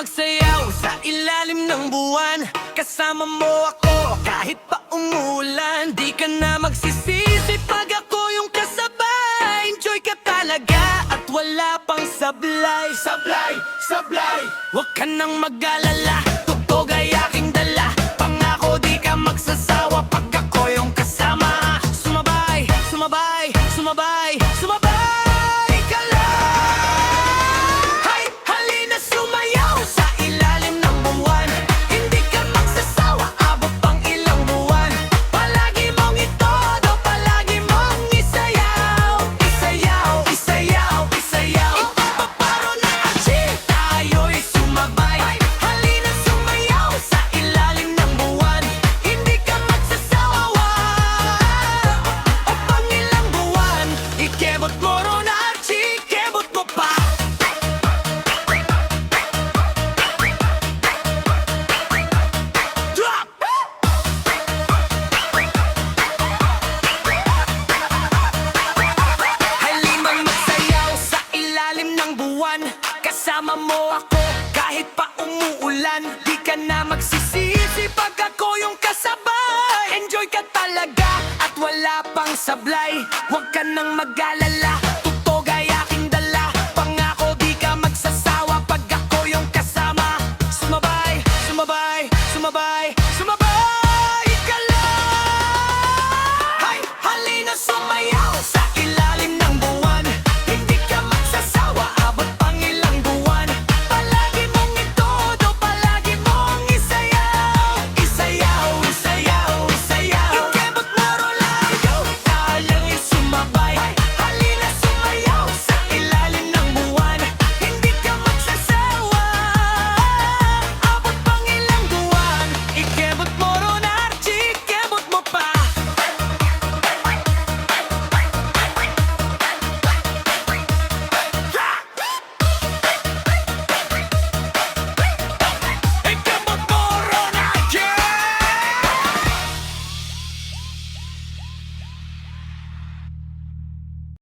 magsayaw sa ilalim ng buwan. Kasama mo ako kahit pa umulan. Di ka na magsisisi pag ako yung kasabay. Enjoy ka talaga at wala pang sablay. Sablay, sablay, huwag ka nang mag-alala. Tugtog ay aking dala. Pangako di ka magsasawa pag ako yung kasama. Sumabay, sumabay, sumabay, sumabay ka lang. Hay, halina sumayaw sa ilalim ng buwan. Hindi ka magsasawa, abot pang ilang buwan. Palagi mong itodo, palagi mong isayaw. Isayaw, isayaw, isayaw. Ipapaparo na achieve, tayo'y sumabay. Halina sumayaw sa ilalim ng buwan. Hindi ka magsasawa, o pang ilang buwan. Ikebot mo ron at ikebot mo pa. Drop! Halimang magsayaw sa ilalim ng buwan. Kasama mo ako kahit pa umuulan. Di ka na magsisisi pag ako yung kasabay. Enjoy ka talaga at wala pang sablay. Huwag ka nang mag-alala.